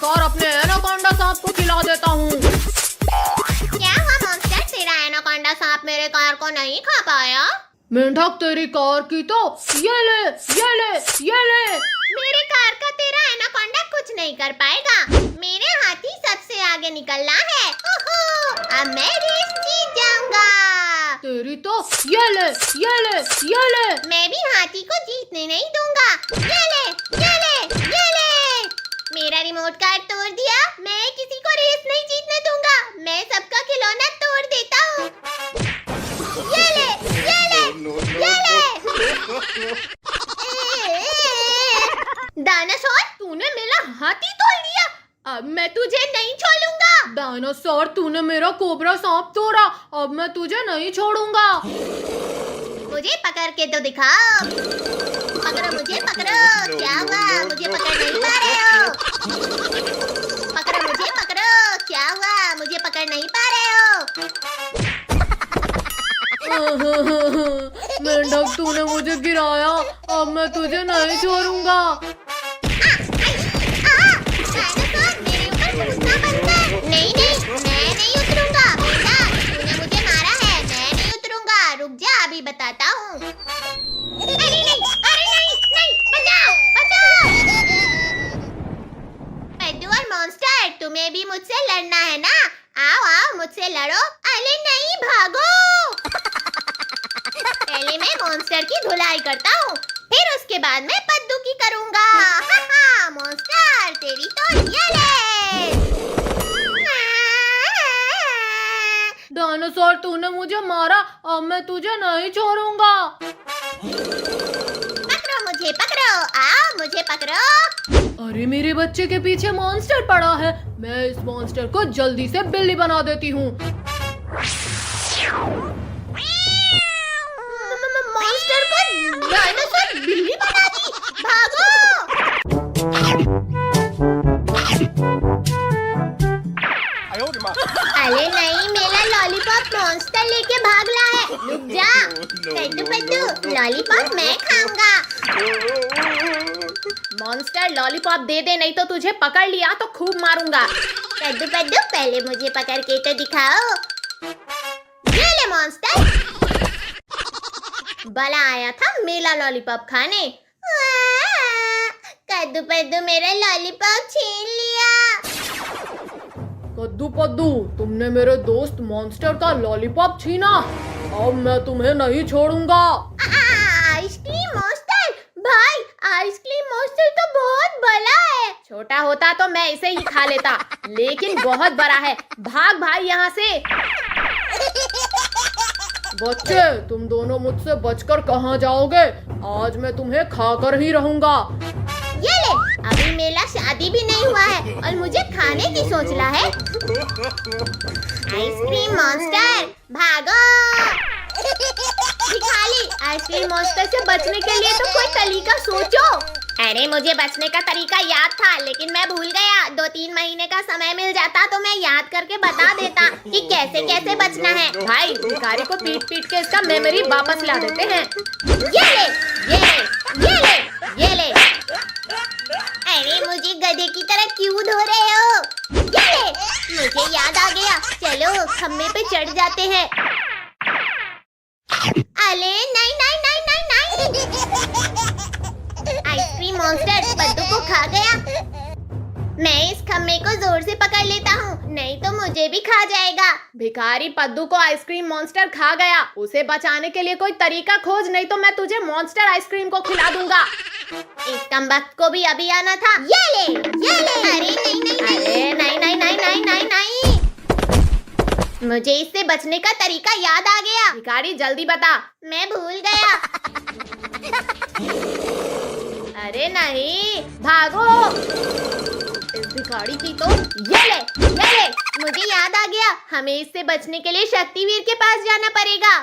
शिकार अपने एनाकोंडा सांप को खिला देता हूँ। क्या हुआ मॉन्स्टर, तेरा एनाकोंडा सांप मेरे कार को नहीं खा पाया? मेंढक तेरी कार की तो ये ले, ये ले, ये ले। मेरे कार का तेरा एनाकोंडा कुछ नहीं कर पाएगा। मेरे हाथी सबसे आगे निकलना है। ओहो, अब मैं रेस जीत जाऊंगा। तेरी तो ये ले, ये ले, ये ले। मैं भी हाथी को जीतने नहीं दूंगा। ये ले, ये ले, ये ले। मेरा रिमोट कार तोड़ दिया। मैं किसी को रेस नहीं जीतने दूंगा। मैं सबका खिलौना तोड़ देता हूँ। ये ले, ये ले, ये ले। डायनासोर, तूने मेरा हाथी तोड़ दिया। अब मैं तुझे नहीं छोड़ूंगा। डायनासोर, तूने मेरा कोबरा सांप तोड़ा। अब मैं तुझे नहीं छोड़ूंगा। मुझे पकड़ के तो दिखाओ। पकड़ो मुझे, पकड़ो। क्या हुआ, मुझे पकड़ नहीं पा रहे हो? पकड़ो मुझे, पकड़ो। क्या हुआ, मुझे पकड़ नहीं पा रहे हो? मेंढक, तूने मुझे गिराया। अब मैं तुझे नहीं छोड़ूंगा। नहीं नहीं, मैं नहीं उतरूंगा। बेटा, तूने मुझे मारा है, मैं नहीं उतरूंगा। रुक जा, अभी बताता हूँ। अरे नहीं, बचाओ, बचाओ। पद्दू और मॉन्स्टर, तुम्हें भी मुझसे लड़ना है ना? आओ आओ, मुझसे लड़ो। अरे नहीं, भागो। पहले मैं मॉन्स्टर की धुलाई करता हूँ, फिर उसके बाद मैं पद्दू की करूँगा। मॉन्स्टर, तेरी तो ये ले। डायनासोर, तूने मुझे मारा। अब मैं तुझे नहीं छोड़ूंगा। पकड़ो मुझे, पकड़ो। आओ, मुझे पकड़ो। अरे, मेरे बच्चे के पीछे मॉन्स्टर पड़ा है। मैं इस मॉन्स्टर को जल्दी से बिल्ली बना देती हूँ। मॉन्स्टर को डायनासोर बिल्ली बना दी। भागो। अरे नहीं, मेरा लॉलीपॉप मॉन्स्टर लेके भागला है। रुक जा। पद्दू पद्दू, लॉलीपॉप मैं खाऊंगा। मॉन्स्टर, लॉलीपॉप दे दे, नहीं तो तुझे पकड़ लिया तो खूब मारूंगा। पद्दू पद्दू, पहले मुझे पकड़ के तो दिखाओ। ये ले मॉन्स्टर। बला आया था मेरा लॉलीपॉप खाने। कद्दू पद्दू मेरा लॉलीपॉप छीन लिया। कद्दू पद्दू, तुमने मेरे दोस्त मॉन्स्टर का लॉलीपॉप छीना। अब मैं तुम्हें नहीं छोड़ूंगा। आइसक्रीम मॉन्स्टर भाई, आइसक्रीम मॉन्स्टर तो बहुत बड़ा है। छोटा होता तो मैं इसे ही खा लेता, लेकिन बहुत बड़ा है। भाग भाई यहाँ से। बच्चे, तुम दोनों मुझसे बचकर कहाँ जाओगे? आज मैं तुम्हें खाकर ही रहूंगा। ये ले, अभी मेरा शादी भी नहीं हुआ है और मुझे खाने की सोच रहा है। आइसक्रीम मॉन्स्टर, भागो। भिखारी, आइसक्रीम मॉन्स्टर से बचने के लिए तो कोई तरीका सोचो। अरे, मुझे बचने का तरीका याद था, लेकिन मैं भूल गया। 2-3 महीने का समय मिल जाता तो मैं याद करके बता देता कि कैसे कैसे बचना है। भाई, भिखारी को पीट पीट के इसका मेमोरी वापस ला देते हैं। ये ले, ये ले, ये ले, ये ले। अरे, मुझे गधे की तरह क्यों धो रहे हो? ये ले, मुझे याद आ गया। चलो, खम्भे पे चढ़ जाते हैं। अरे नहीं नहीं नहीं नहीं नहीं। आइसक्रीम मॉन्स्टर पद्दू को खा गया। मैं इस खम्भे को जोर से पकड़ लेता हूँ, नहीं तो मुझे भी खा जाएगा। भिखारी, पद्दू को आइसक्रीम मॉन्स्टर खा गया। उसे बचाने के लिए कोई तरीका खोज, नहीं तो मैं तुझे मॉन्स्टर आइसक्रीम को खिला दूंगा। इस कमबख्त को भी अभी आना था। ये ले, ये ले। अरे नहीं नहीं नहीं, अरे नहीं नहीं नहीं नहीं नहीं नहीं। मुझे इससे बचने का तरीका याद आ गया। भिखारी, जल्दी बता। मैं भूल गया। अरे नहीं, भागो। इस भिखारी की तो ये ले, ये ले। मुझे याद आ गया, हमें इससे बचने के लिए शक्तिवीर के पास जाना पड़ेगा।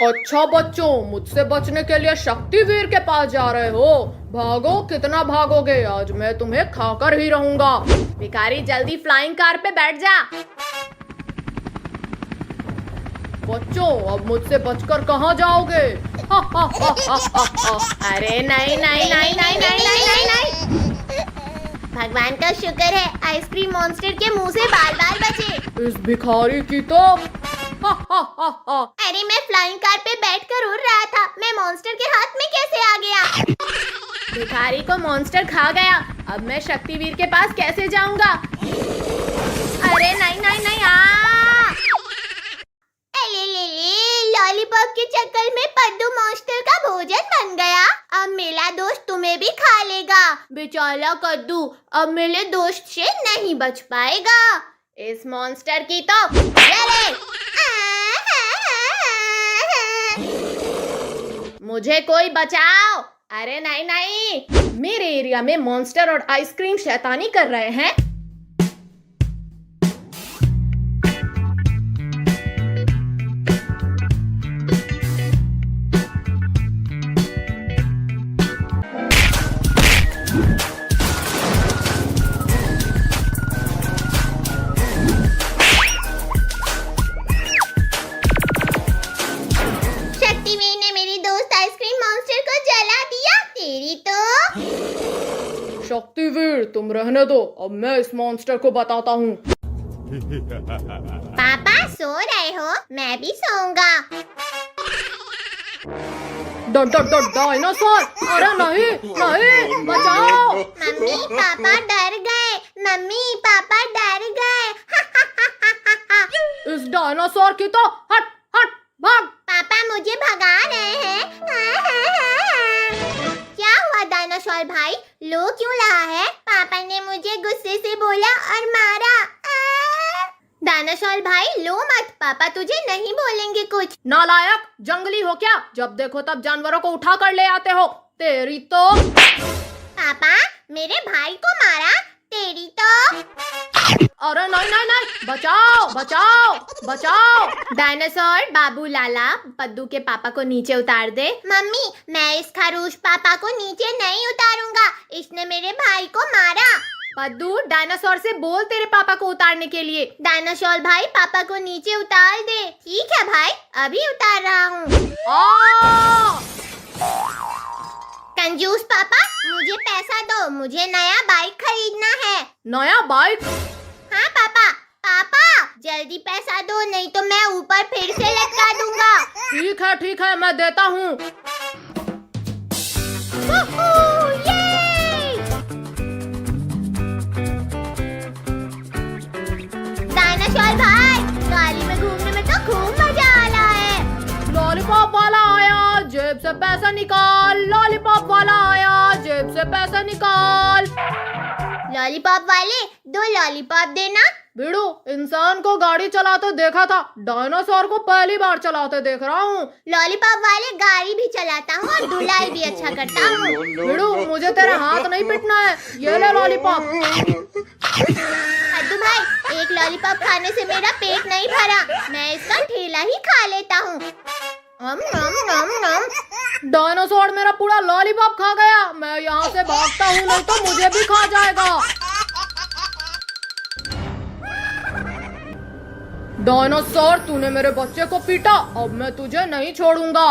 अच्छा बच्चों, मुझसे बचने के लिए शक्तिवीर के पास जा रहे हो? भागो, कितना भागोगे? आज मैं तुम्हें खाकर ही रहूंगा। भिखारी, जल्दी फ्लाइंग कार पे बैठ जा। बच्चों, अब मुझसे बचकर कहाँ जाओगे? अरे नहीं नहीं नहीं नहीं नहीं नहीं नहीं नहीं। भगवान का शुक्र है आइसक्रीम मॉन्स्टर के मुंह से बाल बाल बचे। इस भिखारी की तो हा हा हा हा। अरे मैं फ्लाइंग कार पे बैठकर उड़ रहा था, मैं मॉन्स्टर के हाथ में कैसे आ गया? भिखारी को मॉन्स्टर खा गया। अब मैं शक्तिवीर के पास कैसे जाऊंगा? अरे नहीं नहीं नहीं लॉलीपॉप के चक्कर में पद्दू मॉन्स्टर का भोजन बन गया। अब मेरा दोस्त तुम्हें भी खा लेगा। बेचारा कद्दू अब मेरे दोस्त से नहीं बच पाएगा। इस मॉन्स्टर की तो मुझे कोई बचाओ। अरे नहीं नहीं, मेरे एरिया में मॉन्स्टर और आइसक्रीम शैतानी कर रहे हैं। शक्तिवीर ने मेरी दोस्त आइसक्रीम मॉन्स्टर को जला दिया। तेरी तो शक्तिवीर तुम रहने दो, अब मैं इस मॉन्स्टर को बताता हूँ। पापा सो रहे हो? मैं भी सोऊंगा। डायनासोर! अरे नहीं नहीं, बचाओ। मम्मी पापा डर गए। मम्मी पापा डर गए। इस डायनासोर की तो हट हट भाग। पापा मुझे भगा रहे हैं। क्या हुआ डायनासोर भाई, लो क्यों रहा है? पापा ने मुझे गुस्से से बोला और मारा। डायनासोर भाई लो मत, पापा तुझे नहीं बोलेंगे कुछ। नालायक, जंगली हो क्या? जब देखो तब जानवरों को उठा कर ले आते हो। तेरी तो पापा मेरे भाई को मारा। तेरी तो अरे नहीं नहीं नहीं, बचाओ बचाओ बचाओ। डायनासोर बाबू लाला पद्दू के पापा को नीचे उतार दे। मम्मी मैं इस खरगोश पापा को नीचे नहीं उतारूंगा, इसने मेरे भाई को मारा। पद्दू डायनासोर से बोल तेरे पापा को उतारने के लिए। डायनासोर भाई पापा को नीचे उतार दे। ठीक है भाई, अभी उतार रहा हूँ। कंजूस पापा मुझे पैसा दो, मुझे नया बाइक खरीदना है। नया बाइक? हाँ पापा। पापा जल्दी पैसा दो, नहीं तो मैं ऊपर फिर से लटका दूंगा। ठीक है मैं देता हूँ। डायनासोर भाई गाड़ी में घूमने में तो खूब मजा आ रहा है। लॉलीपॉप वाला आया, जेब से पैसा निकाल। लॉलीपॉप वाला आया, जेब से पैसा निकाल। लॉलीपॉप वाले 2 लॉलीपॉप देना। बिड़ू, इंसान को गाड़ी चलाते देखा था, डायनासोर को पहली बार चलाते देख रहा हूँ। लॉलीपॉप वाले गाड़ी भी चलाता हूँ और धुलाई भी अच्छा करता हूँ। बिड़ू, मुझे तेरा हाथ नहीं पिटना है, ये ले लॉलीपॉप। पद्दू भाई एक लॉलीपॉप खाने से मेरा पेट नहीं भरा, मैं इसका ठेला ही खा लेता हूँ। डायनासोर मेरा पूरा लॉलीपॉप खा गया। मैं यहाँ से भागता हूँ, नहीं तो मुझे भी खा जाएगा। डायनासोर तूने मेरे बच्चे को पीटा, अब मैं तुझे नहीं छोड़ूंगा।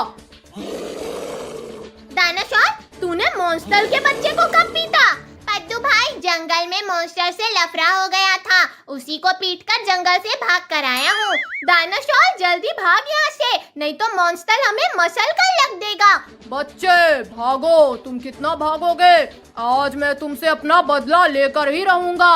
डायनासोर तूने मॉन्स्टर के बच्चे को कब पीटा? पद्दू भाई जंगल में मॉन्स्टर से लफड़ा हो गया था, उसी को पीटकर जंगल से भाग कर आया हूँ। डायनासोर जल्दी भाग यहाँ से, नहीं तो मॉन्स्टर हमें मसल कर रख देगा। बच्चे भागो, तुम कितना भागोगे? आज मैं तुमसे अपना बदला लेकर ही रहूंगा।